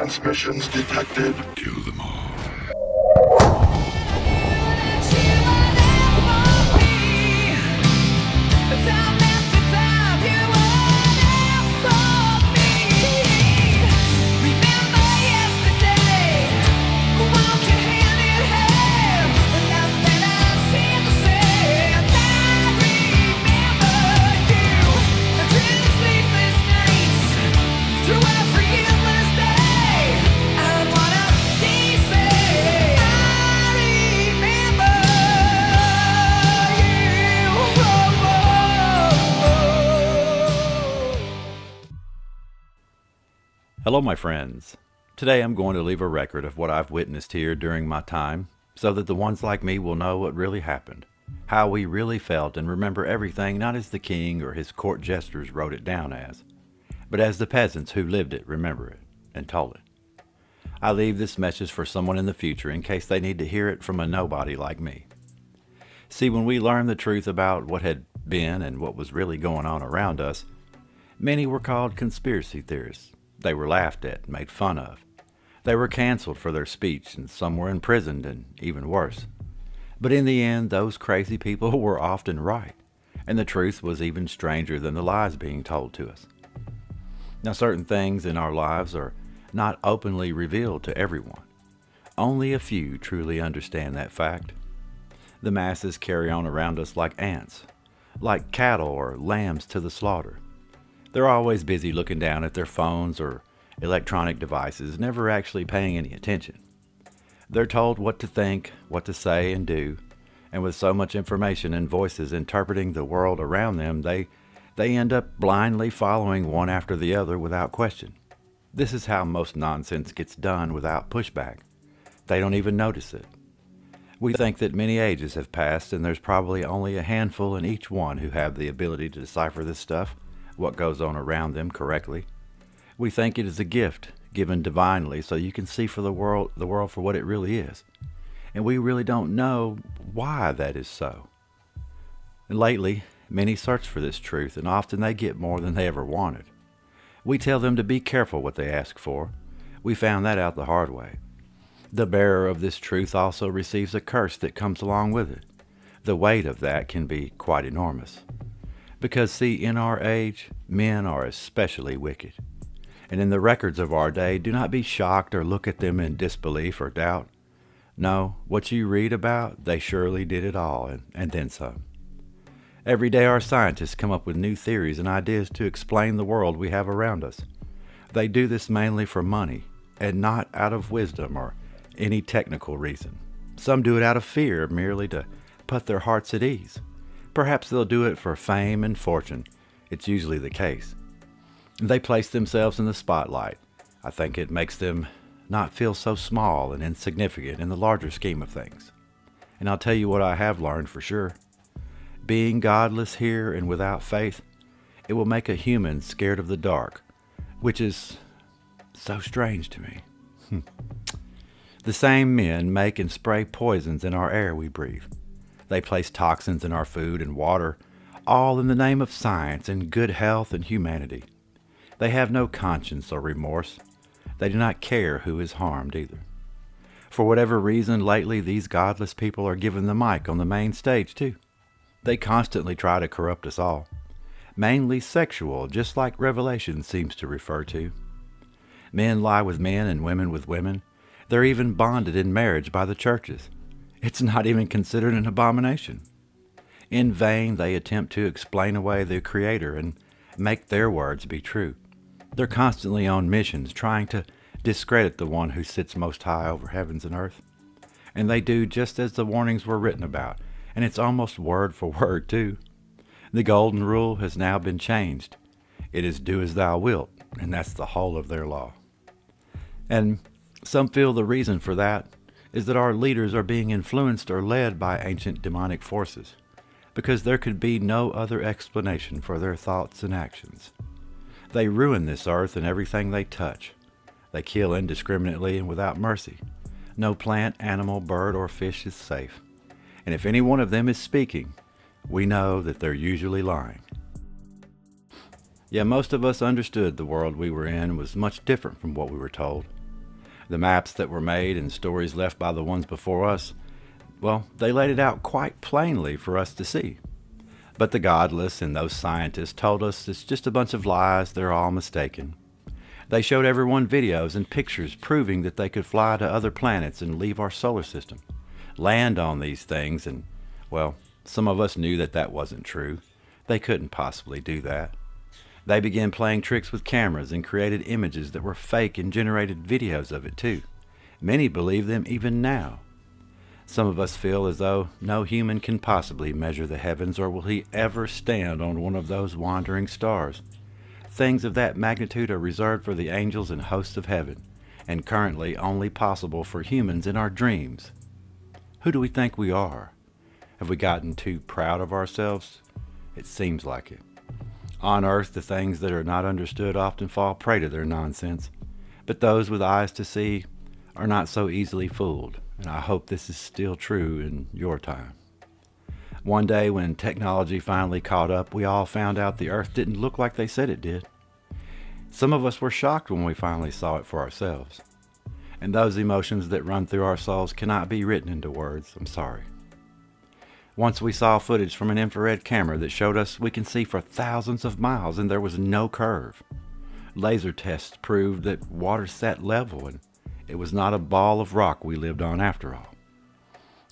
transmissions detected. Kill them all. Hello my friends. Today I'm going to leave a record of what I've witnessed here during my time, so that the ones like me will know what really happened, how we really felt, and remember everything not as the king or his court jesters wrote it down as, but as the peasants who lived it remember it and told it. I leave this message for someone in the future in case they need to hear it from a nobody like me. See, when we learned the truth about what had been and what was really going on around us, many were called conspiracy theorists. They were laughed at, made fun of. They were canceled for their speech, and some were imprisoned, and even worse. But in the end, those crazy people were often right, and the truth was even stranger than the lies being told to us. Now, certain things in our lives are not openly revealed to everyone. Only a few truly understand that fact. The masses carry on around us like ants, like cattle or lambs to the slaughter. They're always busy looking down at their phones or electronic devices, never actually paying any attention. They're told what to think, what to say and do, and with so much information and voices interpreting the world around them, they end up blindly following one after the other without question. This is how most nonsense gets done without pushback. They don't even notice it. We think that many ages have passed, and there's probably only a handful in each one who have the ability to decipher this stuff, what goes on around them, correctly. We think it is a gift given divinely so you can see for the world for what it really is. And we really don't know why that is so. And lately, many search for this truth, and often they get more than they ever wanted. We tell them to be careful what they ask for. We found that out the hard way. The bearer of this truth also receives a curse that comes along with it. The weight of that can be quite enormous. Because, see, in our age, men are especially wicked. And in the records of our day, do not be shocked or look at them in disbelief or doubt. No, what you read about, they surely did it all, and then some. Every day our scientists come up with new theories and ideas to explain the world we have around us. They do this mainly for money, and not out of wisdom or any technical reason. Some do it out of fear, merely to put their hearts at ease. Perhaps they'll do it for fame and fortune. It's usually the case. They place themselves in the spotlight. I think it makes them not feel so small and insignificant in the larger scheme of things. And I'll tell you what I have learned for sure. Being godless here and without faith, it will make a human scared of the dark, which is so strange to me. The same men make and spray poisons in our air we breathe. They place toxins in our food and water, all in the name of science and good health and humanity. They have no conscience or remorse. They do not care who is harmed either. For whatever reason, lately these godless people are given the mic on the main stage too. They constantly try to corrupt us all. Mainly sexual, just like Revelation seems to refer to. Men lie with men and women with women. They're even bonded in marriage by the churches. It's not even considered an abomination. In vain they attempt to explain away the Creator and make their words be true. They're constantly on missions trying to discredit the one who sits most high over heavens and earth. And they do just as the warnings were written about, and it's almost word for word too. The golden rule has now been changed. It is do as thou wilt, and that's the whole of their law. And some feel the reason for that is that our leaders are being influenced or led by ancient demonic forces, because there could be no other explanation for their thoughts and actions. They ruin this earth and everything they touch. They kill indiscriminately and without mercy. No plant, animal, bird, or fish is safe. And if any one of them is speaking, we know that they're usually lying. Yeah, most of us understood the world we were in was much different from what we were told. The maps that were made and stories left by the ones before us, well, they laid it out quite plainly for us to see. But the godless and those scientists told us it's just a bunch of lies, they're all mistaken. They showed everyone videos and pictures proving that they could fly to other planets and leave our solar system, land on these things, and, well, some of us knew that that wasn't true. They couldn't possibly do that. They began playing tricks with cameras and created images that were fake and generated videos of it too. Many believe them even now. Some of us feel as though no human can possibly measure the heavens, or will he ever stand on one of those wandering stars. Things of that magnitude are reserved for the angels and hosts of heaven, and currently only possible for humans in our dreams. Who do we think we are? Have we gotten too proud of ourselves? It seems like it. On earth, the things that are not understood often fall prey to their nonsense, but those with eyes to see are not so easily fooled, and I hope this is still true in your time. One day when technology finally caught up, we all found out the earth didn't look like they said it did. Some of us were shocked when we finally saw it for ourselves. And those emotions that run through our souls cannot be written into words, I'm sorry. Once we saw footage from an infrared camera that showed us we can see for thousands of miles and there was no curve. Laser tests proved that water sat level and it was not a ball of rock we lived on after all.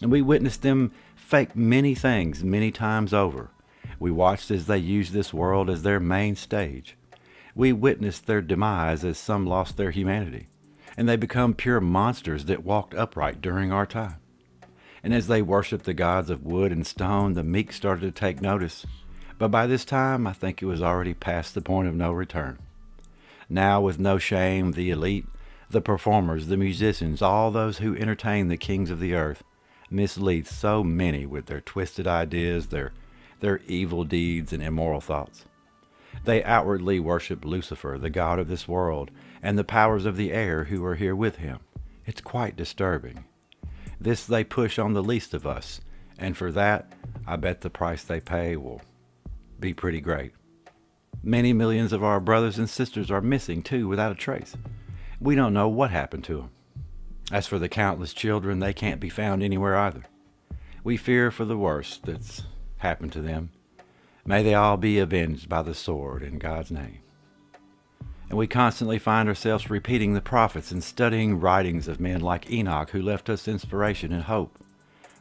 And we witnessed them fake many things many times over. We watched as they used this world as their main stage. We witnessed their demise as some lost their humanity, and they become pure monsters that walked upright during our time. And as they worshiped the gods of wood and stone, the meek started to take notice. But by this time, I think it was already past the point of no return. Now, with no shame, the elite, the performers, the musicians, all those who entertain the kings of the earth, mislead so many with their twisted ideas, their evil deeds and immoral thoughts. They outwardly worship Lucifer, the god of this world, and the powers of the air who are here with him. It's quite disturbing. This they push on the least of us, and for that, I bet the price they pay will be pretty great. Many millions of our brothers and sisters are missing too, without a trace. We don't know what happened to them. As for the countless children, they can't be found anywhere either. We fear for the worst that's happened to them. May they all be avenged by the sword in God's name. And we constantly find ourselves repeating the prophets and studying writings of men like Enoch who left us inspiration and hope.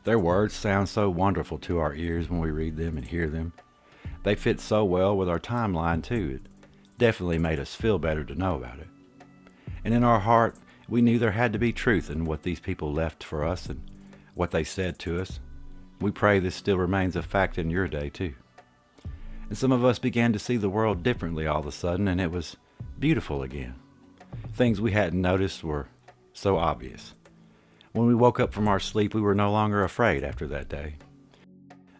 Their words sound so wonderful to our ears when we read them and hear them. They fit so well with our timeline too. It definitely made us feel better to know about it. And in our heart, we knew there had to be truth in what these people left for us and what they said to us. We pray this still remains a fact in your day too. And some of us began to see the world differently all of a sudden, and it was beautiful again. Things we hadn't noticed were so obvious. When we woke up from our sleep, we were no longer afraid after that day.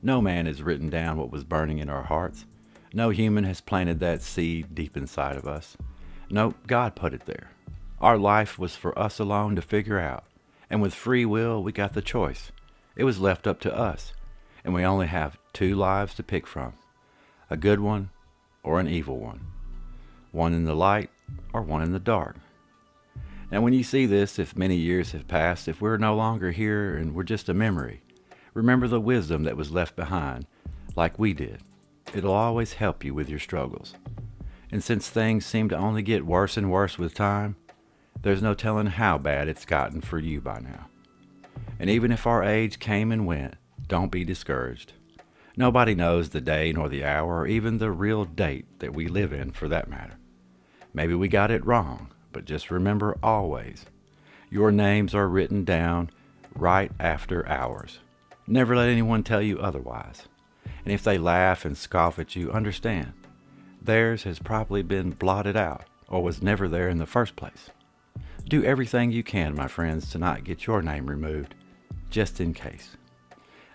No man has written down what was burning in our hearts. No human has planted that seed deep inside of us. No, God put it there. Our life was for us alone to figure out, and with free will we got the choice. It was left up to us, and we only have two lives to pick from, a good one or an evil one, one in the light or one in the dark. Now when you see this, if many years have passed, if we're no longer here and we're just a memory, remember the wisdom that was left behind, like we did. It'll always help you with your struggles. And since things seem to only get worse and worse with time, there's no telling how bad it's gotten for you by now. And even if our age came and went, don't be discouraged. Nobody knows the day nor the hour or even the real date that we live in for that matter. Maybe we got it wrong, but just remember always, your names are written down right after ours. Never let anyone tell you otherwise. And if they laugh and scoff at you, understand, theirs has probably been blotted out or was never there in the first place. Do everything you can, my friends, to not get your name removed, just in case.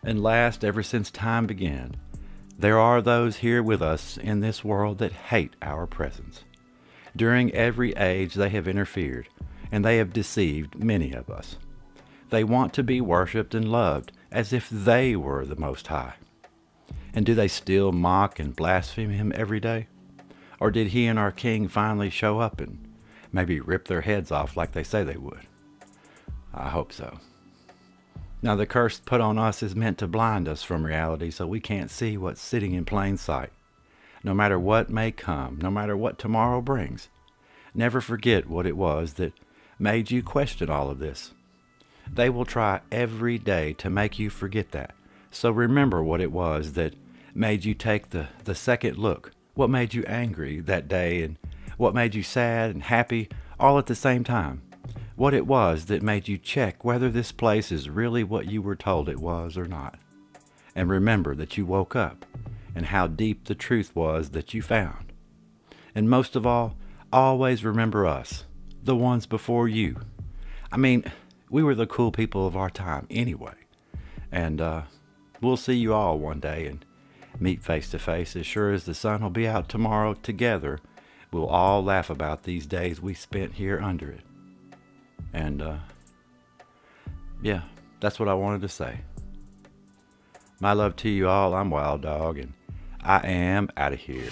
And last, ever since time began, there are those here with us in this world that hate our presence. During every age they have interfered, and they have deceived many of us. They want to be worshipped and loved as if they were the Most High. And do they still mock and blaspheme him every day? Or did he and our King finally show up and maybe rip their heads off like they say they would? I hope so. Now, the curse put on us is meant to blind us from reality so we can't see what's sitting in plain sight. No matter what may come, no matter what tomorrow brings, never forget what it was that made you question all of this. They will try every day to make you forget that. So remember what it was that made you take the second look, what made you angry that day, and what made you sad and happy all at the same time. What it was that made you check whether this place is really what you were told it was or not. And remember that you woke up and how deep the truth was that you found. And most of all, always remember us, the ones before you. I mean, we were the cool people of our time anyway. And we'll see you all one day and meet face to face. As sure as the sun will be out tomorrow together, we'll all laugh about these days we spent here under it. And yeah, that's what I wanted to say. My love to you all. I'm Wild Dog, and I am out of here.